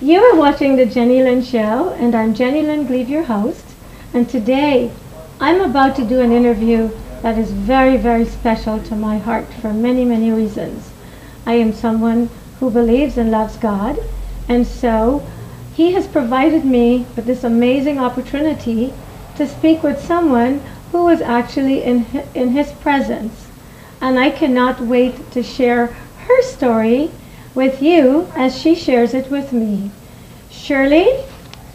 You are watching the Jennylyn Show, and I'm Jennylyn, Gleave, your host. And today, I'm about to do an interview that is very, very special to my heart for many, many reasons. I am someone who believes and loves God, and so He has provided me with this amazing opportunity to speak with someone who is actually in His presence. And I cannot wait to share her story with you as she shares it with me. Shirley,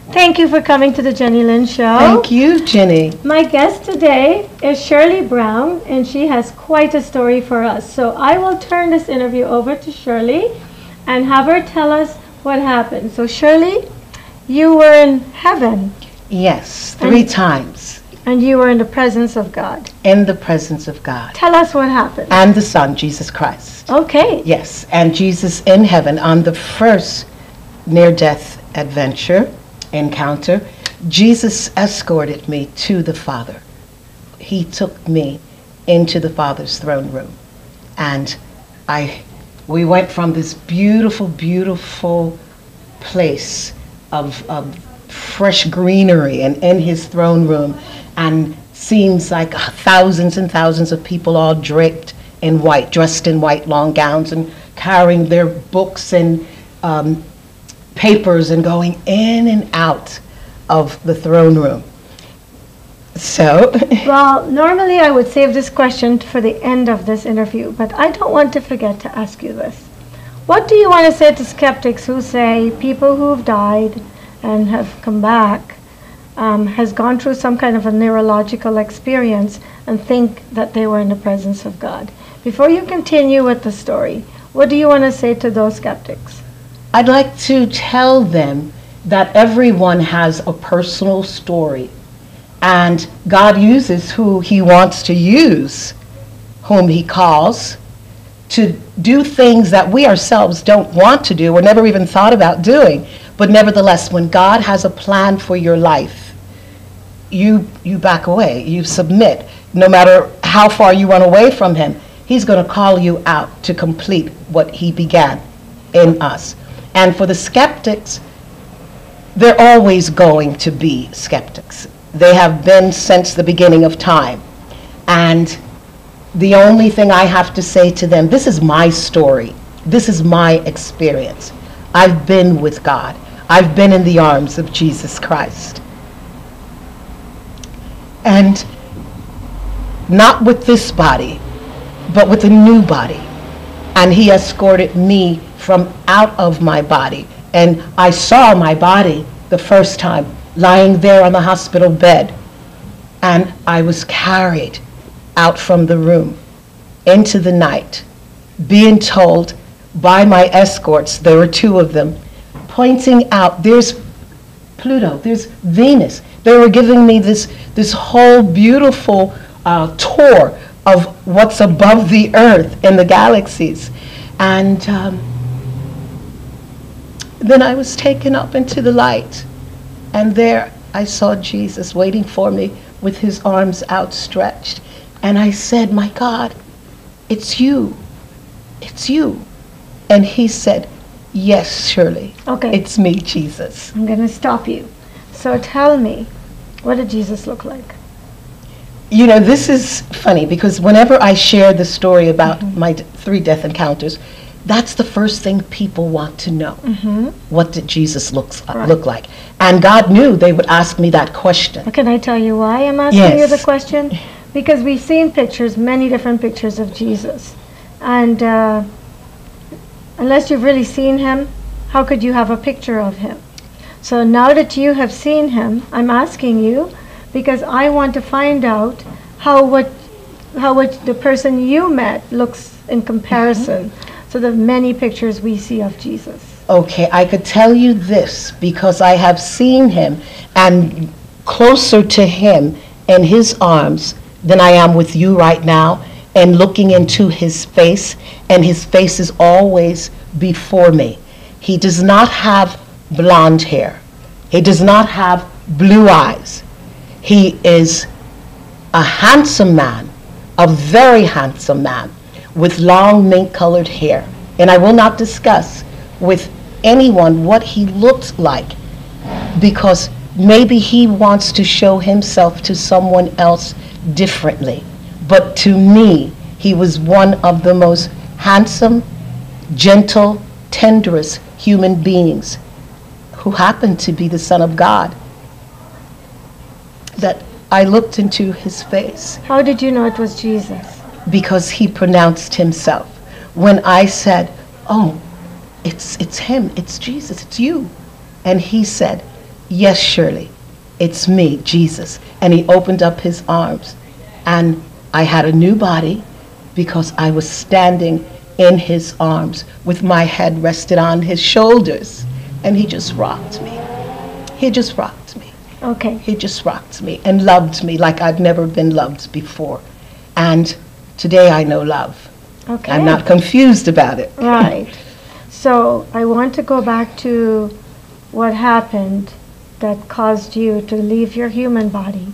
thank you for coming to the Jennylyn Show. Thank you, Jenny. My guest today is Shirley Brown, and she has quite a story for us. So I will turn this interview over to Shirley and have her tell us what happened. So Shirley, you were in heaven. Yes, three times. And you were in the presence of God. In the presence of God. Tell us what happened. And the Son, Jesus Christ. Okay. Yes, and Jesus in heaven on the first near-death encounter, Jesus escorted me to the Father. He took me into the Father's throne room. And we went from this beautiful, beautiful place of fresh greenery and in His throne room, and seems like thousands and thousands of people all draped in white, dressed in white long gowns and carrying their books and papers and going in and out of the throne room. So, well, normally I would save this question for the end of this interview, but I don't want to forget to ask you this. What do you want to say to skeptics who say people who've died and have come back has gone through some kind of a neurological experience and think that they were in the presence of God? Before you continue with the story, what do you want to say to those skeptics? I'd like to tell them that everyone has a personal story, and God uses who He wants to use, whom He calls, to do things that we ourselves don't want to do or never even thought about doing. But nevertheless, when God has a plan for your life, you back away, you submit. No matter how far you run away from Him, He's going to call you out to complete what He began in us. And for the skeptics, they're always going to be skeptics. They have been since the beginning of time. And the only thing I have to say to them, this is my story. This is my experience. I've been with God. I've been in the arms of Jesus Christ. And not with this body, but with a new body. And He escorted me from out of my body. And I saw my body the first time lying there on the hospital bed. And I was carried out from the room into the night, being told by my escorts, there were two of them, pointing out, there's Pluto, there's Venus. They were giving me this whole beautiful tour of what's above the earth in the galaxies. And then I was taken up into the light, and there I saw Jesus waiting for me with His arms outstretched. And I said, my God, it's you. It's you. And He said, yes, Shirley. Okay. It's me, Jesus. I'm going to stop you. So tell me, what did Jesus look like? You know, this is funny because whenever I share the story about my three death encounters, that's the first thing people want to know. What did Jesus look like? And God knew they would ask me that question. Can I tell you why I'm asking you the question? Because we've seen pictures, many different pictures of Jesus. And unless you've really seen Him, how could you have a picture of Him? So now that you have seen Him, I'm asking you because I want to find out how what the person you met looks in comparison to the many pictures we see of Jesus. Okay, I could tell you this because I have seen Him and closer to Him in His arms than I am with you right now, and looking into His face, and His face is always before me. He does not have blonde hair. He does not have blue eyes. He is a handsome man, a very handsome man, with long mink-colored hair. And I will not discuss with anyone what he looked like, because maybe he wants to show himself to someone else differently. But to me, he was one of the most handsome, gentle, tenderest human beings who happened to be the Son of God. That I looked into his face. How did you know it was Jesus? Because he pronounced himself. When I said, oh, it's him, it's Jesus, it's you. And he said, yes, Shirley, it's me, Jesus. And he opened up his arms. And I had a new body because I was standing in his arms with my head rested on his shoulders. And he just rocked me. He just rocked me. Okay. He just rocked me and loved me like I've never been loved before. And today I know love. Okay. I'm not confused about it. Right. So I want to go back to what happened that caused you to leave your human body.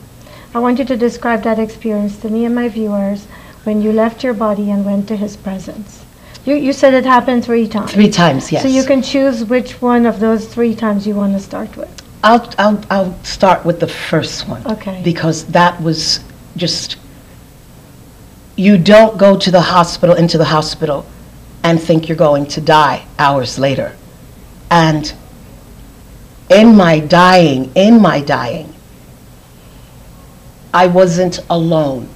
I want you to describe that experience to me and my viewers when you left your body and went to his presence. You said it happened 3 times. 3 times, yes. So you can choose which one of those 3 times you want to start with. I'll start with the first one. Okay. Because that was just, you don't go to the hospital, into the hospital, and think you're going to die hours later. And in my dying, I wasn't alone.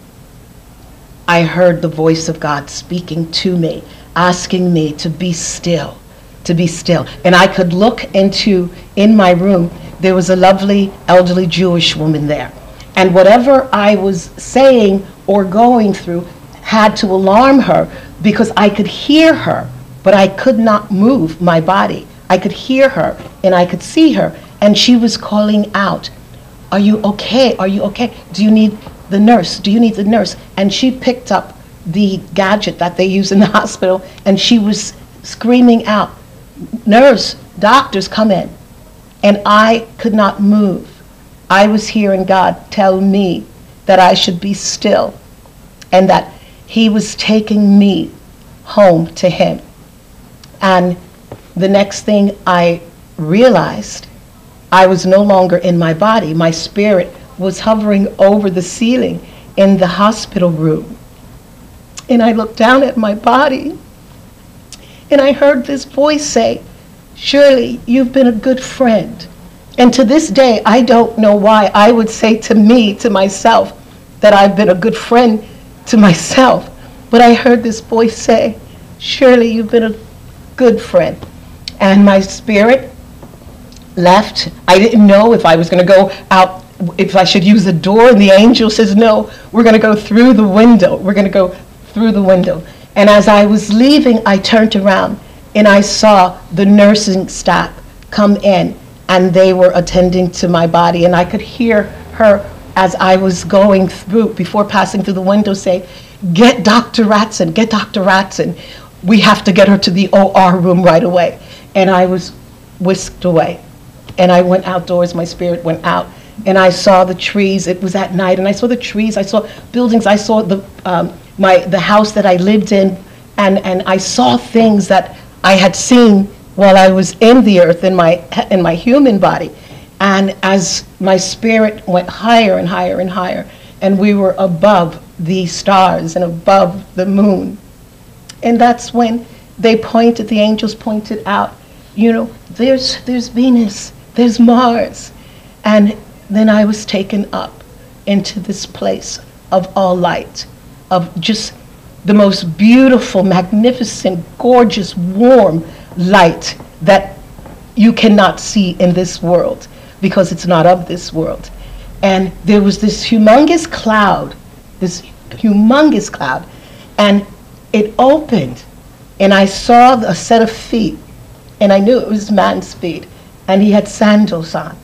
I heard the voice of God speaking to me, asking me to be still, to be still. And I could look in my room, there was a lovely elderly Jewish woman there. And whatever I was saying or going through had to alarm her, because I could hear her, but I could not move my body. I could hear her and I could see her, and she was calling out, "Are you okay? Are you okay? Do you need the nurse? Do you need the nurse?" And she picked up the gadget that they use in the hospital, and she was screaming out, "Nurse, doctors, come in." And I could not move. I was hearing God tell me that I should be still, and that he was taking me home to him. And the next thing I realized, I was no longer in my body. My spirit was hovering over the ceiling in the hospital room. And I looked down at my body, and I heard this voice say, "Shirley, you've been a good friend." And to this day, I don't know why I would say to myself, that I've been a good friend to myself. But I heard this voice say, "Shirley, you've been a good friend." And my spirit left. I didn't know if I was going to go out, if I should use the door, and the angel says, "No, we're going to go through the window. We're going to go through the window." And as I was leaving, I turned around and I saw the nursing staff come in, and they were attending to my body. And I could hear her, as I was going through, before passing through the window, say, "Get Dr. Ratson, get Dr. Ratson. We have to get her to the OR room right away." And I was whisked away. And I went outdoors, my spirit went out, and I saw the trees. It was at night, and I saw the trees, I saw buildings, I saw the house that I lived in, and I saw things that I had seen while I was in the earth, in my human body. And as my spirit went higher and higher and higher, and we were above the stars and above the moon. And that's when the angels pointed out, there's Venus, there's Mars. And then I was taken up into this place of all light, of just the most beautiful, magnificent, gorgeous, warm light that you cannot see in this world, because it's not of this world. And there was this humongous cloud, and it opened, and I saw a set of feet, and I knew it was man's feet, and he had sandals on.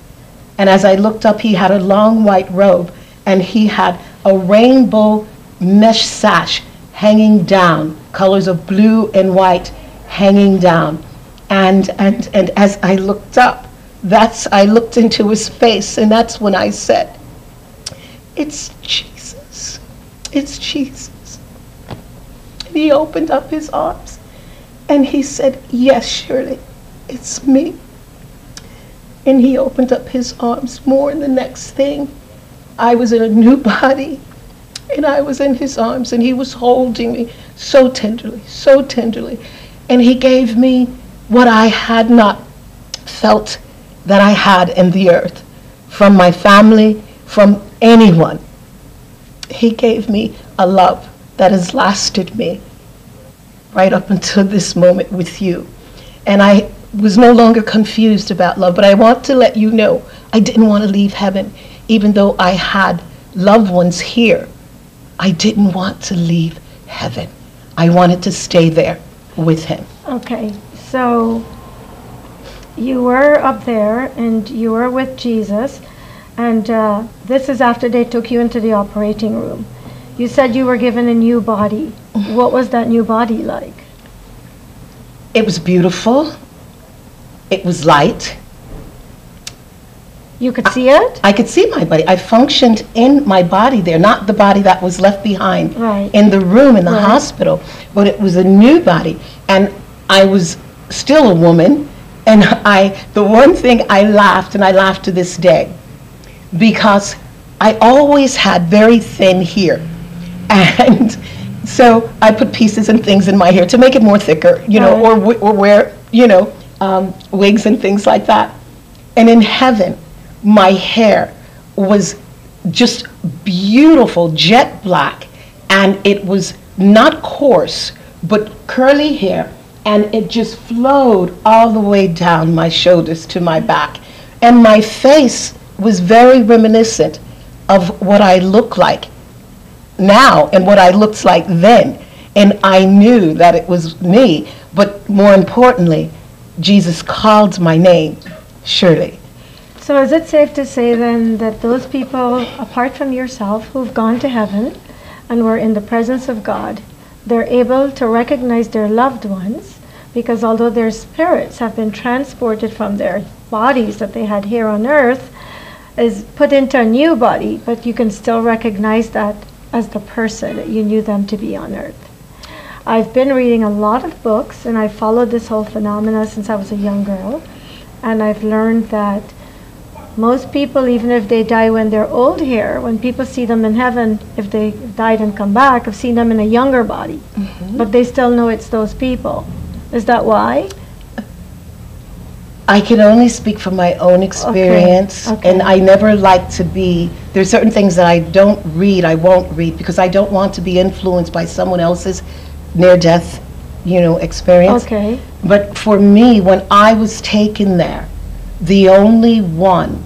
And as I looked up, he had a long white robe, and he had a rainbow mesh sash hanging down, colors of blue and white hanging down. And as I looked up, I looked into his face, and that's when I said, "It's Jesus, it's Jesus." And he opened up his arms, and he said, "Yes, Shirley, it's me. And he opened up his arms more, and the next thing, I was in a new body, and I was in his arms, and he was holding me so tenderly, so tenderly. And he gave me what I had not felt that I had in the earth, from my family, from anyone. He gave me a love that has lasted me right up until this moment with you. And I was no longer confused about love, but I want to let you know I didn't want to leave heaven. Even though I had loved ones here, I didn't want to leave heaven. I wanted to stay there with him. Okay, so you were up there and you were with Jesus, and this is after they took you into the operating room. You said you were given a new body. What was that new body like? It was beautiful. It was light. You could see it? I could see my body. I functioned in my body there, not the body that was left behind in the room in the hospital, but it was a new body. And I was still a woman, and the one thing I laughed, and I laugh to this day, because I always had very thin hair. And so I put pieces and things in my hair to make it more thicker, you know, or wear, you know, wigs and things like that. And in heaven, my hair was just beautiful, jet black, and it was not coarse, but curly hair, and it just flowed all the way down my shoulders to my back. And my face was very reminiscent of what I look like now and what I looked like then. And I knew that it was me, but more importantly, Jesus called my name, Shirley. So is it safe to say then that those people, apart from yourself, who've gone to heaven and were in the presence of God, they're able to recognize their loved ones, because although their spirits have been transported from their bodies that they had here on earth, is put into a new body, but you can still recognize that as the person that you knew them to be on earth. I've been reading a lot of books, and I've followed this whole phenomena since I was a young girl, and I've learned that most people, even if they die when they're old here, when people see them in heaven, if they died and come back, have seen them in a younger body, but they still know it's those people. Is that why? I can only speak from my own experience, and I never like to be, there's certain things that I don't read, I won't read, because I don't want to be influenced by someone else's near-death, you know, experience. Okay. But for me, when I was taken there, the only one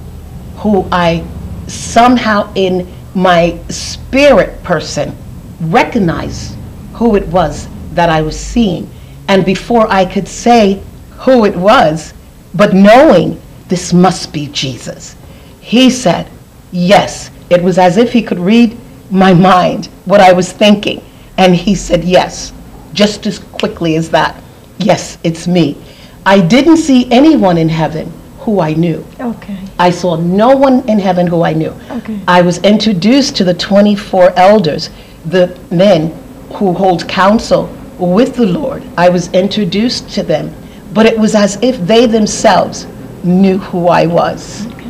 who I somehow in my spirit person recognized who it was that I was seeing, and before I could say who it was, but knowing this must be Jesus, he said, yes. It was as if he could read my mind, what I was thinking. And he said, yes, just as quickly as that. Yes, it's me. I didn't see anyone in heaven who I knew. Okay. I saw no one in heaven who I knew. Okay. I was introduced to the 24 elders, the men who hold counsel with the Lord. I was introduced to them. But it was as if they themselves knew who I was. Okay.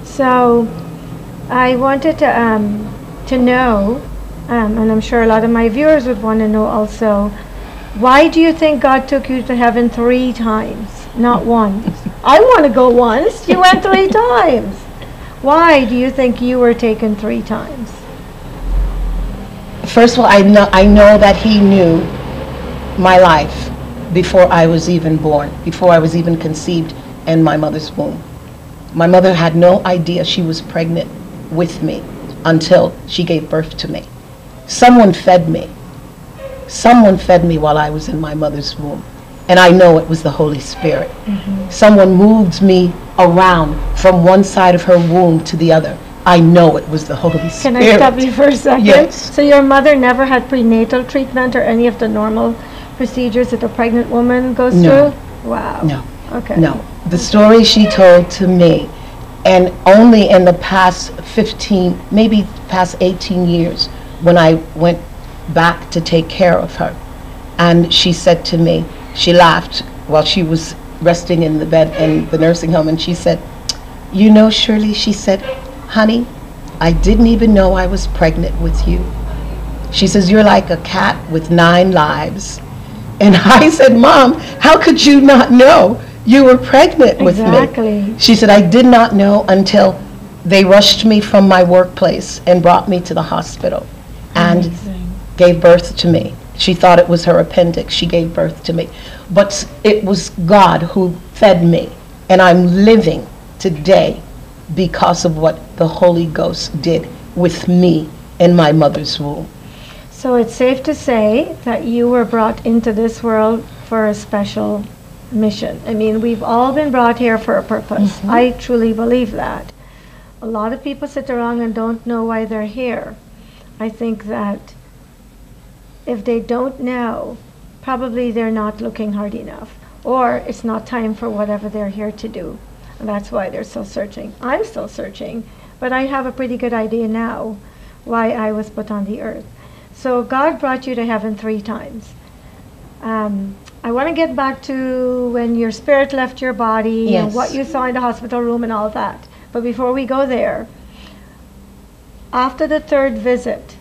So I wanted to know, and I'm sure a lot of my viewers would want to know also, why do you think God took you to heaven 3 times, not once? I want to go once. You went 3 times. Why do you think you were taken 3 times? First of all, I know that he knew my life before I was even born, before I was even conceived in my mother's womb. My mother had no idea she was pregnant with me until she gave birth to me. Someone fed me. Someone fed me while I was in my mother's womb. And I know it was the Holy Spirit. Someone moved me around from one side of her womb to the other. I know it was the Holy Spirit. Can I stop you for a second? Yes. So your mother never had prenatal treatment or any of the normal procedures that a pregnant woman goes through? Wow. No. Okay. No. The story she told to me, and only in the past 15, maybe past 18 years, when I went back to take care of her, and she said to me, she laughed while she was resting in the bed in the nursing home, and she said, "You know, Shirley," she said, "honey, I didn't even know I was pregnant with you." She says, "You're like a cat with 9 lives." And I said, "Mom, how could you not know you were pregnant with me?" Exactly. She said, "I did not know until they rushed me from my workplace and brought me to the hospital and gave birth to me." She thought it was her appendix. She gave birth to me. But it was God who fed me. And I'm living today because of what the Holy Ghost did with me in my mother's womb. So it's safe to say that you were brought into this world for a special mission. I mean, we've all been brought here for a purpose. I truly believe that. A lot of people sit around and don't know why they're here. I think that if they don't know, probably they're not looking hard enough, or it's not time for whatever they're here to do. And that's why they're still searching. I'm still searching, but I have a pretty good idea now why I was put on the earth. So God brought you to heaven 3 times. I want to get back to when your spirit left your body, Yes. and what you saw in the hospital room and all that. But before we go there, after the 3rd visit,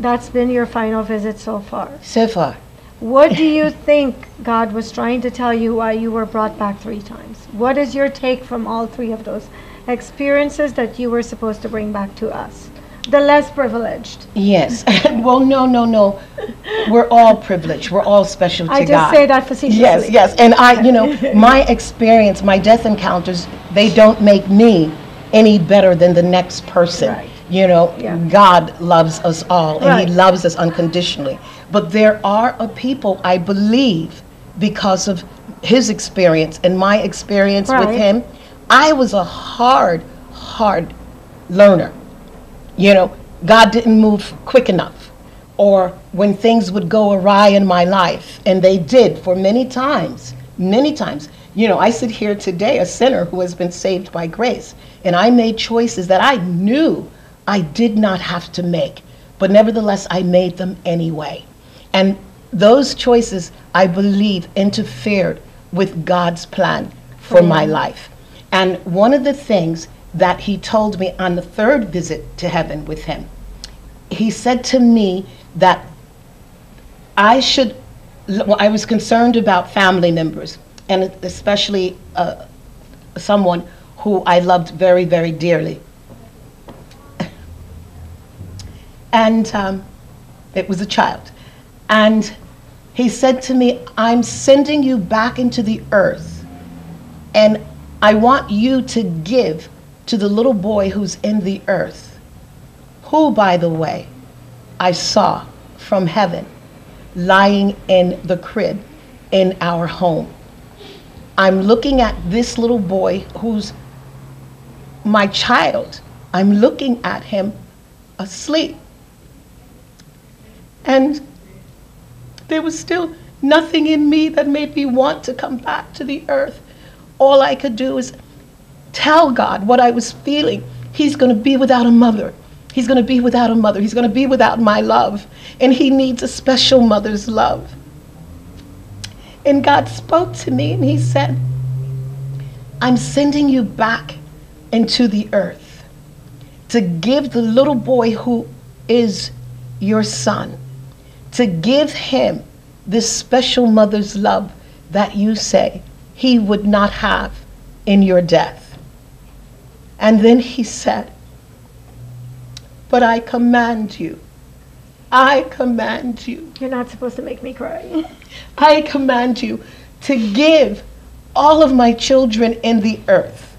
that's been your final visit so far. So far. What do you think God was trying to tell you why you were brought back 3 times? What is your take from all 3 of those experiences that you were supposed to bring back to us, the less privileged? Yes. Well, no. We're all privileged. We're all special to God. I just say that facetiously. Yes. And my experience, my death encounters, they don't make me any better than the next person. Right. God loves us all, and Right. He loves us unconditionally. But there are a people, I believe, because of His experience and my experience with Right. Him, I was a hard learner. God didn't move quick enough, or when things would go awry in my life, and they did for many times. I sit here today, a sinner who has been saved by grace, and I made choices that I knew I did not have to make, but nevertheless I made them anyway. And those choices, I believe, interfered with God's plan for my life. And one of the things that He told me on the 3rd visit to heaven with Him, He said to me that I was concerned about family members, and especially someone who I loved very, very dearly. And it was a child. And He said to me, "I'm sending you back into the earth, and I want you to give to the little boy who's in the earth," who, by the way, I saw from heaven lying in the crib in our home. I'm looking at this little boy who's my child. I'm looking at him asleep. And there was still nothing in me that made me want to come back to the earth. All I could do is tell God what I was feeling. He's going to be without a mother. He's going to be without a mother. He's going to be without my love. And he needs a special mother's love. And God spoke to me and He said, "I'm sending you back into the earth to give the little boy who is your son, to give him this special mother's love that you say he would not have in your death." And then He said, "But I command you, You're not supposed to make me cry. I command you to give all of my children in the earth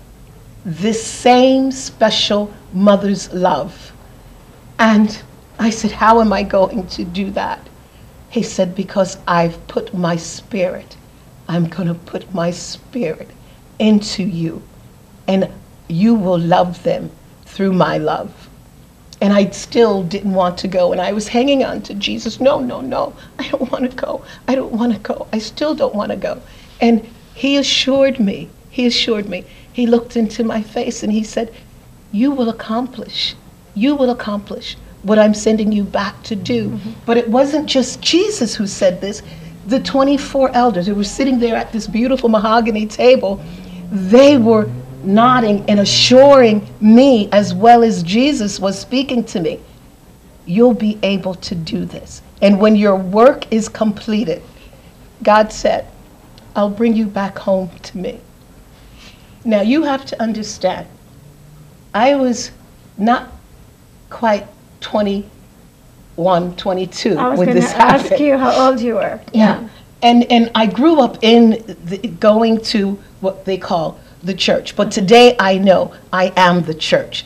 this same special mother's love." And I said, "How am I going to do that?" He said, "Because I've put my spirit. I'm going to put my spirit into you, and you will love them through my love." And I still didn't want to go, and I was hanging on to Jesus. No, I don't want to go. I still don't want to go. And He assured me. He looked into my face and He said, you will accomplish what I'm sending you back to do." But it wasn't just Jesus who said this. the 24 elders who were sitting there at this beautiful mahogany table, they were nodding and assuring me, as well as Jesus was speaking to me, you'll be able to do this. And when your work is completed, God said, I'll bring you back home to me. Now you have to understand, I was not quite 21, 22 when this happened. I was going to ask you how old you were. Yeah. And I grew up going to what they call the church. But today I know I am the church.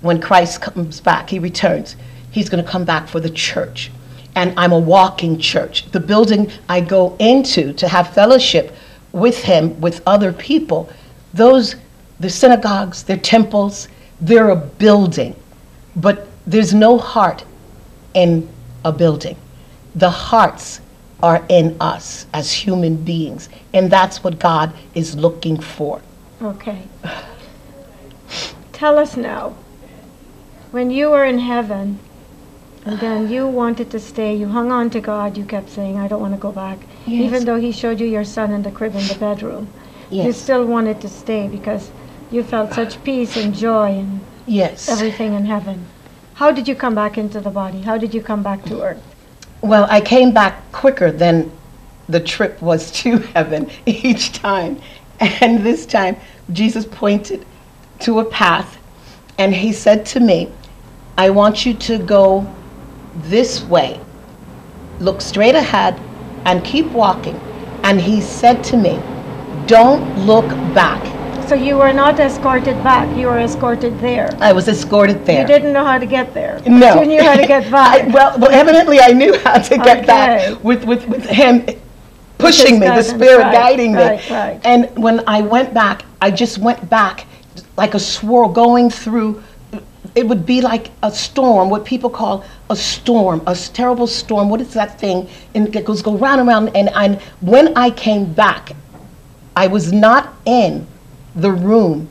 When Christ comes back, he returns, he's going to come back for the church. And I'm a walking church. The building I go into to have fellowship with him, with other people, the synagogues, they're temples, they're a building. But there's no heart in a building. The hearts are in us as human beings. And that's what God is looking for. Okay. Tell us now, when you were in heaven, and then you wanted to stay, you hung on to God, you kept saying, I don't want to go back. Yes. Even though he showed you your son in the crib in the bedroom. Yes. You still wanted to stay because you felt such peace and joy and everything in heaven. How did you come back into the body? How did you come back to earth? Well, I came back quicker than the trip was to heaven each time. And this time, Jesus pointed to a path, and he said to me, I want you to go this way. Look straight ahead and keep walking. And he said to me, don't look back. So you were not escorted back, you were escorted there. I was escorted there. You didn't know how to get there. No. You knew how to get back. Well, evidently I knew how to get back with him pushing me, the Spirit guiding me. Right. And when I went back, I just went back like a swirl going through. It would be like a storm, what people call a storm, a terrible storm. What is that thing? And it goes go round and round. And when I came back, I was not in the room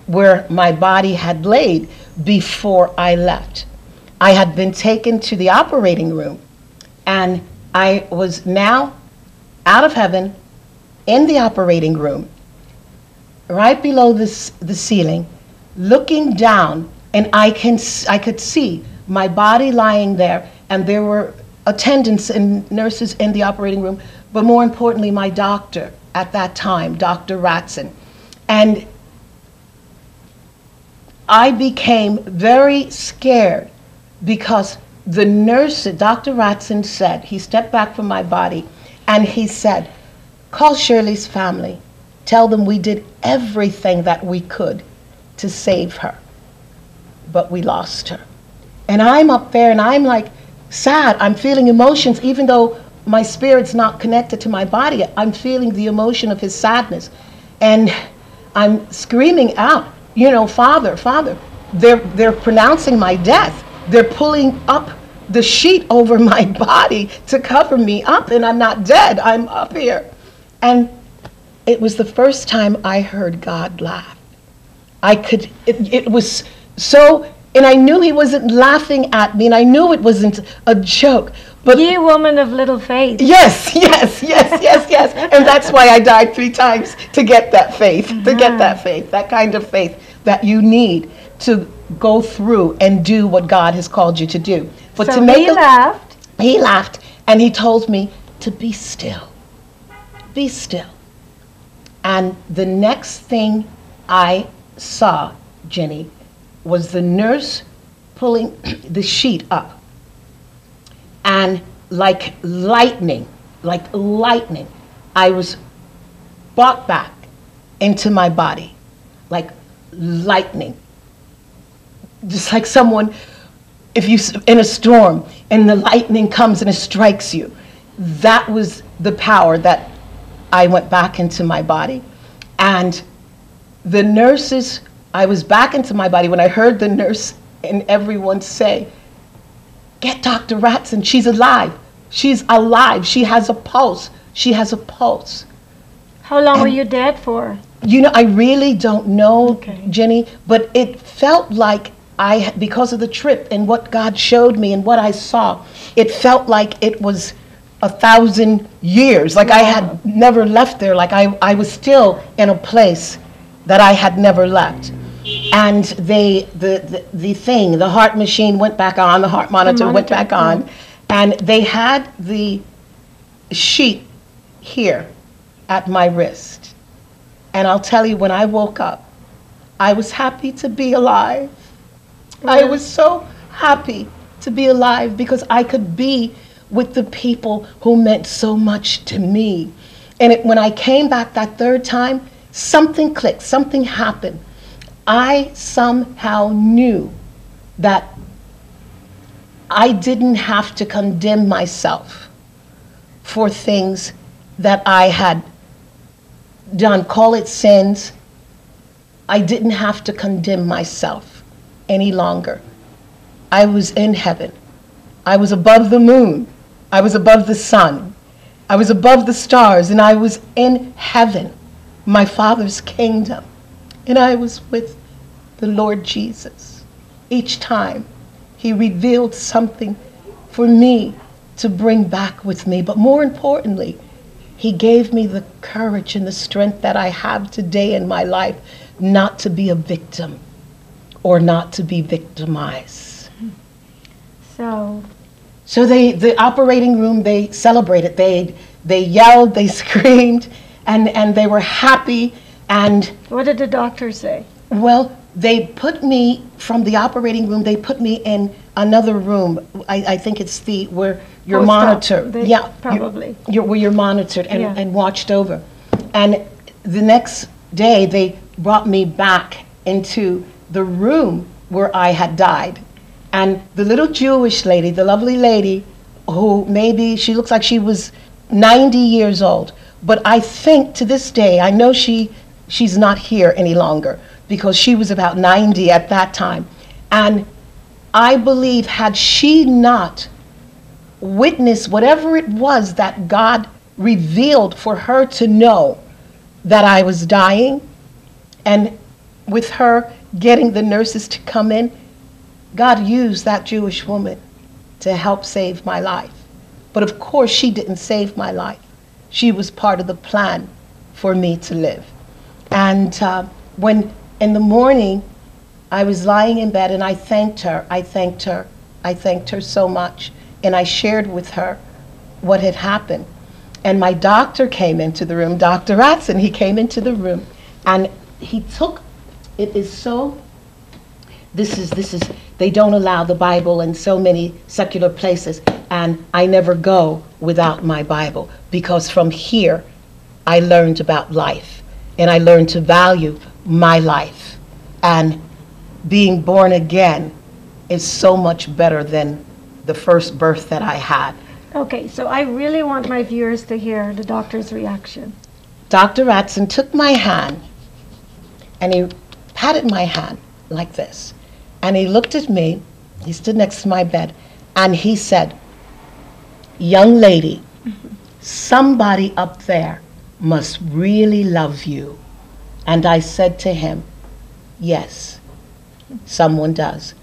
where my body had laid before I left. I had been taken to the operating room, and I was now out of heaven in the operating room, right below the ceiling, looking down, and I could see my body lying there, and there were attendants and nurses in the operating room, but more importantly, my doctor at that time, Dr. Ratson. And I became very scared because the nurse, Dr. Ratson said, he stepped back from my body and he said, call Shirley's family. Tell them we did everything that we could to save her, but we lost her. And I'm up there and I'm like sad. I'm feeling emotions, even though my spirit's not connected to my body. I'm feeling the emotion of his sadness. And I'm screaming out, you know, Father, Father. They're pronouncing my death. They're pulling up the sheet over my body to cover me up, and I'm not dead. I'm up here. And it was the first time I heard God laugh. It was so, and I knew he wasn't laughing at me, and I knew it wasn't a joke. But ye woman of little faith. Yes. And that's why I died 3 times, to get that faith, that kind of faith that you need to go through and do what God has called you to do. But so to make he laughed, and he told me to be still. Be still. And the next thing I saw, Jenny, was the nurse pulling the sheet up. And like lightning, I was brought back into my body, like lightning. Just like someone, if you in a storm and the lightning comes and it strikes you. That was the power that I went back into my body. And the nurses, I was back into my body when I heard the nurse and everyone say, get Dr. Ratson, she's alive. She's alive. She has a pulse. She has a pulse. How long were you dead for? You know, I really don't know, Jenny, but it felt like because of the trip and what God showed me and what I saw, it felt like it was 1,000 years. Like I had never left there. Like I was still in a place that I had never left. And the heart machine went back on, the heart monitor went back on, and they had the sheet here at my wrist. And I'll tell you, when I woke up, I was happy to be alive. I was so happy to be alive because I could be with the people who meant so much to me. And when I came back that third time, something clicked, something happened. I somehow knew that I didn't have to condemn myself for things that I had done, call it sins. I didn't have to condemn myself any longer. I was in heaven. I was above the moon. I was above the sun. I was above the stars, and I was in heaven, my Father's kingdom. And I was with the Lord Jesus. Each time he revealed something for me to bring back with me. But more importantly, he gave me the courage and the strength that I have today in my life not to be a victim or not to be victimized. So the operating room, they celebrated. They yelled, they screamed, and they were happy. And what did the doctor say? Well, they put me from the operating room. They put me in another room. I think it's where you're monitored. Probably. Where you're monitored and watched over. And the next day, they brought me back into the room where I had died. And the little Jewish lady, the lovely lady, who maybe she looks like she was 90 years old, but I think to this day, I know she's not here any longer because she was about 90 at that time. And I believe had she not witnessed whatever it was that God revealed for her to know that I was dying, and with her getting the nurses to come in, God used that Jewish woman to help save my life. But of course, she didn't save my life. She was part of the plan for me to live. And when in the morning, I was lying in bed and I thanked her so much. And I shared with her what had happened. And my doctor came into the room, Dr. Ratson, he came into the room and he took, it is so, this is, they don't allow the Bible in so many secular places, and I never go without my Bible, because from here I learned about life, and I learned to value my life, and being born again is so much better than the first birth that I had. Okay, so I really want my viewers to hear the doctor's reaction. Dr. Ratson took my hand, and he patted my hand like this. And he looked at me, he stood next to my bed, and he said, "Young lady, somebody up there must really love you." And I said to him, "Yes, someone does."